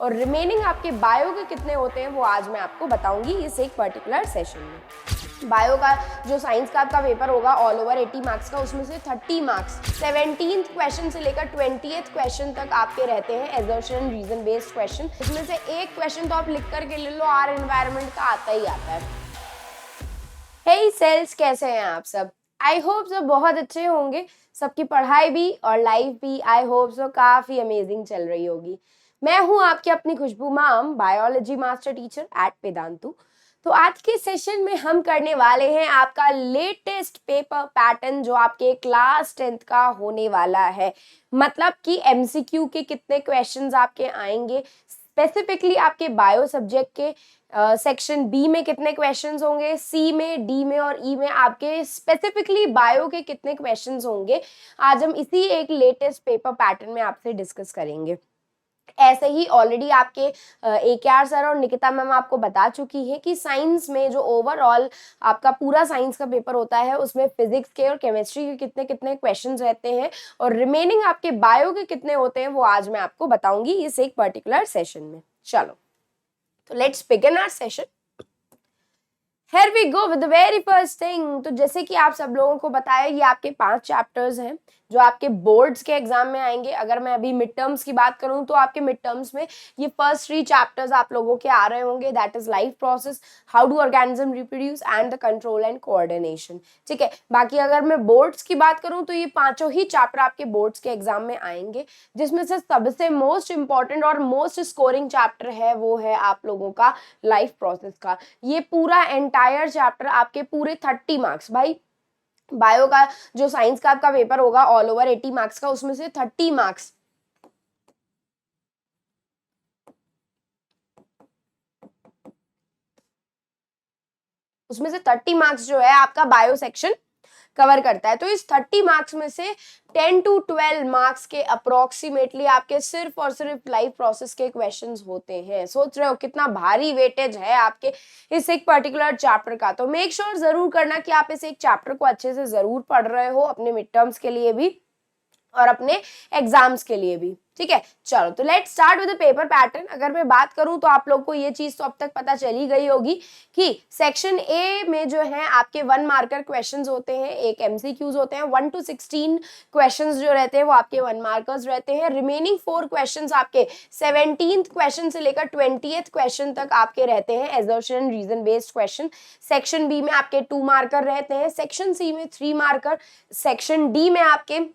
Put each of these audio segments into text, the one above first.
और रिमेनिंग आपके बायो के कितने होते हैं वो आज मैं आपको बताऊंगी इस एक पर्टिकुलर सेशन में। बायो का जो साइंस का आपका पेपर होगा ऑल ओवर 80 मार्क्स का, उसमें से 30 मार्क्स 17th क्वेश्चन से लेकर 20th क्वेश्चन तक आपके रहते हैं एजर्शन रीजन बेस्ड क्वेश्चन। इसमें से एक क्वेश्चन तो आप लिख करके ले लो, आर एनवायरनमेंट का आता ही आता है। हे सेल्स, कैसे हैं आप सब? आई होप सब बहुत अच्छे होंगे। सबकी पढ़ाई भी और लाइफ भी आई होप सो काफी अमेजिंग चल रही होगी। मैं हूं आपकी अपनी Khushboo ma'am, biology master teacher at Vedantu. तो आज के सेशन में हम करने वाले हैं आपका लेटेस्ट पेपर पैटर्न जो आपके क्लास 10th का होने वाला है। मतलब कि एमसीक्यू के कितने क्वेश्चंस आपके आएंगे, स्पेसिफिकली आपके बायो सब्जेक्ट के सेक्शन बी में कितने क्वेश्चंस होंगे, सी में, डी में और ई में आपके स्पेसिफिकली बायो के कितने क्वेश्चंस होंगे, आज हम इसी एक लेटेस्ट पेपर पैटर्न में आपसे डिस्कस करेंगे। ऐसे ही ऑलरेडी आपके AKR सर और निकिता मैम आपको बता चुकी है कि साइंस में जो ओवरऑल आपका पूरा साइंस का पेपर होता है उसमें फिजिक्स के और केमिस्ट्री के कितने कितने क्वेश्चंस रहते हैं और रिमेनिंग आपके बायो के कितने होते हैं वो आज मैं आपको बताऊंगी इस एक पर्टिकुलर सेशन में। चलो, तो let's begin our session. Here we go with the very first thing। तो जैसे कि आप सब लोगों को बताया, ये आपके 5 चैप्टर्स हैं जो आपके बोर्ड्स के एग्जाम में आएंगे। अगर मैं अभी मिड टर्म्स की बात करूं तो आपके मिड टर्म्स में ये फर्स्ट 3 चैप्टर्स आप लोगों के आ रहे होंगे, that is life process, how do organism reproduce and the control and coordination. ठीक है, बाकी अगर मैं बोर्ड्स की बात करूं तो ये 5 ही चैप्टर आपके बोर्ड्स के एग्जाम में आएंगे, जिसमें से सबसे मोस्ट इंपॉर्टेंट और मोस्ट स्कोरिंग चैप्टर है वो है आप लोगों का लाइफ प्रोसेस का। ये पूरा एंटायर चैप्टर आपके पूरे 30 मार्क्स, भाई बायो का जो साइंस का आपका पेपर होगा ऑल ओवर 80 मार्क्स का, उसमें से 30 मार्क्स उसमें से 30 मार्क्स जो है आपका बायो सेक्शन कवर करता है। तो इस 30 मार्क्स में से 10 to 12 मार्क्स के अप्रोक्सीमेटली आपके सिर्फ और सिर्फ लाइफ प्रोसेस के क्वेश्चंस होते हैं। सोच रहे हो कितना भारी वेटेज है आपके इस एक पर्टिकुलर चैप्टर का। तो मेक श्योर जरूर करना कि आप इस एक चैप्टर को अच्छे से जरूर पढ़ रहे हो, अपने मिड टर्म्स के लिए भी और अपने एग्जाम्स के लिए भी। ठीक है, चलो तो let's start with the paper pattern. अगर मैं बात करूं तो आप लोग को ये चीज तो अब तक पता चली गई होगी कि सेक्शन ए में जो है आपके 1 मार्कर क्वेश्चंस होते हैं, एक एमसीक्यूज होते हैं। 1 to 16 क्वेश्चंस जो रहते हैं वो आपके 1 मार्कर्स रहते हैं। रिमेनिंग 4 क्वेश्चंस आपके 17th क्वेश्चन से लेकर 20th क्वेश्चन तक आपके रहते हैं assertion reason based question. Section B में आपके 2 मार्कर रहते हैं, सेक्शन सी में 3 मार्कर, सेक्शन डी में आपके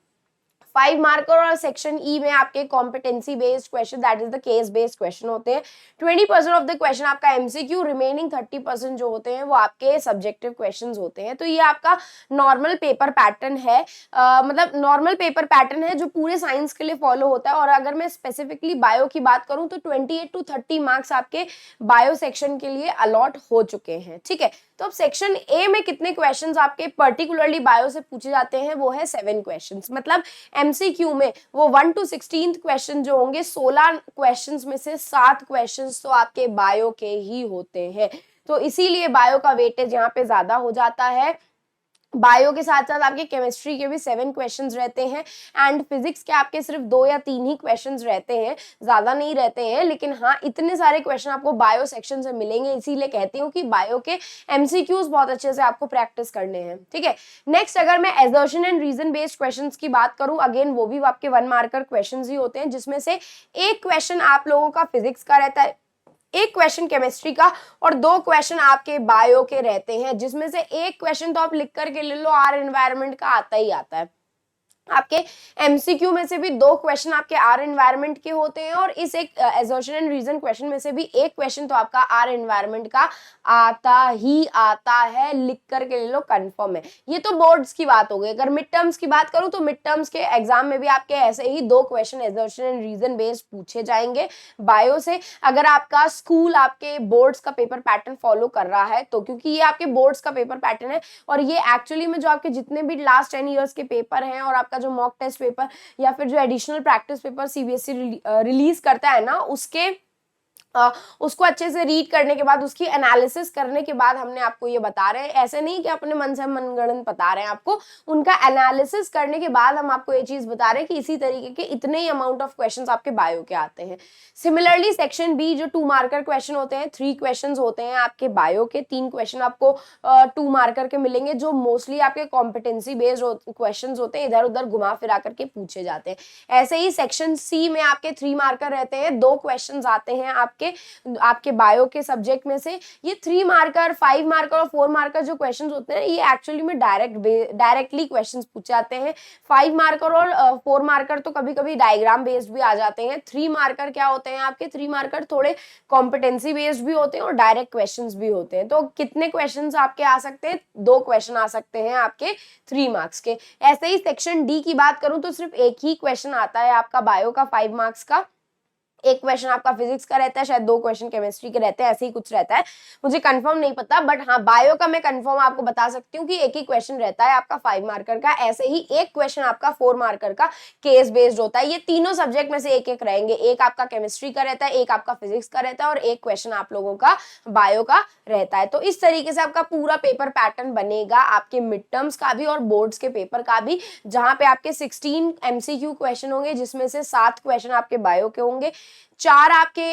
5 मार्कर और सेक्शन ई में आपके competency based question, that is the case based question होते हैं। 20% ऑफ द क्वेश्चन आपका एमसीक्यू, रिमेनिंग 30% जो होते हैं वो आपके सब्जेक्टिव क्वेश्चंस होते हैं। तो ये आपका नॉर्मल पेपर पैटर्न है, मतलब नॉर्मल पेपर पैटर्न है जो पूरे साइंस के लिए फॉलो होता है। और अगर मैं स्पेसिफिकली बायो की बात करूं तो 28 to 30 मार्क्स आपके बायो सेक्शन के लिए अलॉट हो चुके हैं। ठीक है, तो अब सेक्शन ए में कितने क्वेश्चंस आपके पर्टिकुलरली बायो से पूछे जाते हैं वो है 7 क्वेश्चंस। मतलब एमसीक्यू में वो 1 to 16 क्वेश्चन जो होंगे, 16 क्वेश्चंस में से 7 क्वेश्चंस तो आपके बायो के ही होते हैं। तो इसीलिए बायो का वेटेज यहाँ पे ज्यादा हो जाता है। बायो के साथ साथ आपके केमिस्ट्री के भी 7 क्वेश्चंस रहते हैं एंड फिजिक्स के आपके सिर्फ 2 या 3 ही क्वेश्चंस रहते हैं, ज्यादा नहीं रहते हैं। लेकिन हाँ, इतने सारे क्वेश्चन आपको बायो सेक्शन से मिलेंगे, इसीलिए कहती हूँ कि बायो के एमसीक्यूज बहुत अच्छे से आपको प्रैक्टिस करने हैं। ठीक है, नेक्स्ट अगर मैं assertion and reason based questions की बात करूं, अगेन वो भी आपके 1 मार्कर क्वेश्चंस ही होते हैं, जिसमें से एक क्वेश्चन आप लोगों का फिजिक्स का रहता है, एक क्वेश्चन केमिस्ट्री का और 2 क्वेश्चन आपके बायो के रहते हैं, जिसमें से एक क्वेश्चन तो आप लिख करके ले लो, आर एनवायरनमेंट का आता ही आता है। आपके एमसीक्यू में से भी 2 क्वेश्चन आपके आर एनवायरनमेंट के होते हैं और इस एक एजर्शन एंड रीजन क्वेश्चन में से भी एक क्वेश्चन तो आपका आर एनवायरनमेंट का आता ही आता है, लिख करके ले लो, कंफर्म है। ये तो बोर्ड्स की बात हो गई। अगर मिड टर्म्स की बात करूं तो मिड टर्म्स के एग्जाम में भी आपके ऐसे ही 2 question assertion and reason based पूछे जाएंगे बायो से। अगर आपका स्कूल आपके बोर्ड्स का पेपर पैटर्न फॉलो कर रहा है तो, क्योंकि ये आपके बोर्ड्स का पेपर पैटर्न है और ये एक्चुअली में जो आपके जितने भी लास्ट 10 ईयर्स के पेपर हैं और आपका जो मॉक टेस्ट पेपर या फिर जो additional practice paper CBSE release करता है ना, उसके उसको अच्छे से रीड करने के बाद, उसकी एनालिसिस करने के बाद हमने आपको ये बता रहे हैं। ऐसे नहीं कि अपने मन से मनगढ़ंत बता रहे हैं आपको, उनका एनालिसिस करने के बाद हम आपको ये चीज बता रहे हैं कि इसी तरीके के इतने ही अमाउंट ऑफ क्वेश्चंस आपके बायो के आते हैं। सिमिलरली सेक्शन बी जो 2 मार्कर क्वेश्चन होते हैं, 3 क्वेश्चन होते हैं आपके बायो के, 3 क्वेश्चन आपको 2 मार्कर के मिलेंगे, जो मोस्टली आपके कॉम्पिटेंसी बेस्ड क्वेश्चन होते हैं, इधर उधर घुमा फिरा करके पूछे जाते हैं। ऐसे ही सेक्शन सी में आपके 3 मार्कर रहते हैं, 2 क्वेश्चन आते हैं आपके बायो के सब्जेक्ट में से। ये 3 मार्कर, 5 मार्कर और 4 मार्कर जो क्वेश्चंस होते हैं, ये एक्चुअली में डायरेक्टली क्वेश्चंस पूछे जाते हैं। 5 मार्कर और 4 मार्कर तो कभी कभी डायग्राम बेस्ड भी आ जाते हैं। 3 मार्कर क्या होते हैं आपके, 3 मार्कर थोड़े कॉम्पिटेंसी बेस्ड भी होते हैं और डायरेक्ट क्वेश्चंस भी होते हैं। तो कितने क्वेश्चंस आपके आ सकते हैं, 2 क्वेश्चन आ सकते हैं आपके 3 मार्क्स के। ऐसे ही सेक्शन डी की बात करूं तो सिर्फ एक ही क्वेश्चन आता है आपका बायो का 5 मार्क्स का। एक क्वेश्चन आपका फिजिक्स का रहता है, शायद 2 क्वेश्चन केमिस्ट्री के रहते हैं, ऐसे ही कुछ रहता है, मुझे कंफर्म नहीं पता। बट हाँ, बायो का मैं कंफर्म आपको बता सकती हूँ कि एक ही क्वेश्चन रहता है आपका 5 मार्कर का। ऐसे ही एक क्वेश्चन आपका 4 मार्कर का केस बेस्ड होता है। ये तीनों सब्जेक्ट में से एक एक रहेंगे, एक आपका केमिस्ट्री का रहता है, एक आपका फिजिक्स का रहता है और एक क्वेश्चन आप लोगों का बायो का रहता है। तो इस तरीके से आपका पूरा पेपर पैटर्न बनेगा आपके मिड टर्म्स का भी और बोर्ड्स के पेपर का भी, जहां पे आपके 16 MCQ क्वेश्चन होंगे, जिसमें से 7 क्वेश्चन आपके बायो के होंगे, 4 आपके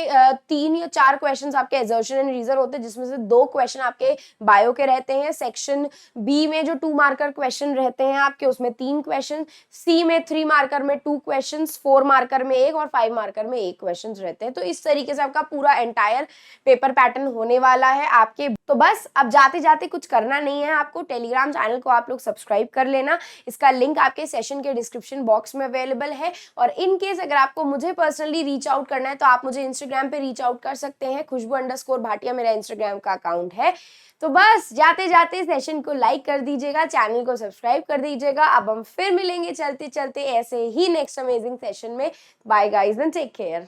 3 या 4 क्वेश्चंस आपके एजर्शन एंड रीजन होते हैं, जिसमें से 2 क्वेश्चन आपके बायो के रहते हैं। सेक्शन बी में जो 2 मार्कर क्वेश्चन रहते हैं आपके, उसमें 3 क्वेश्चन, सी में 3 मार्कर में 2 क्वेश्चंस, 4 मार्कर में 1 और 5 मार्कर में 1 क्वेश्चन रहते हैं। तो इस तरीके से आपका पूरा एंटायर पेपर पैटर्न होने वाला है आपके। तो बस अब जाते जाते कुछ करना नहीं है आपको, टेलीग्राम चैनल को आप लोग सब्सक्राइब कर लेना, इसका लिंक आपके सेशन के डिस्क्रिप्शन बॉक्स में अवेलेबल है। और इन केस अगर आपको मुझे पर्सनली रीच आउट करना है तो आप मुझे इंस्टाग्राम पे रीच आउट कर सकते हैं, खुशबू_भाटिया मेरा इंस्टाग्राम का अकाउंट है। तो बस जाते जाते सेशन को लाइक कर दीजिएगा, चैनल को सब्सक्राइब कर दीजिएगा। अब हम फिर मिलेंगे चलते चलते ऐसे ही नेक्स्ट अमेजिंग सेशन में। Bye guys and take care.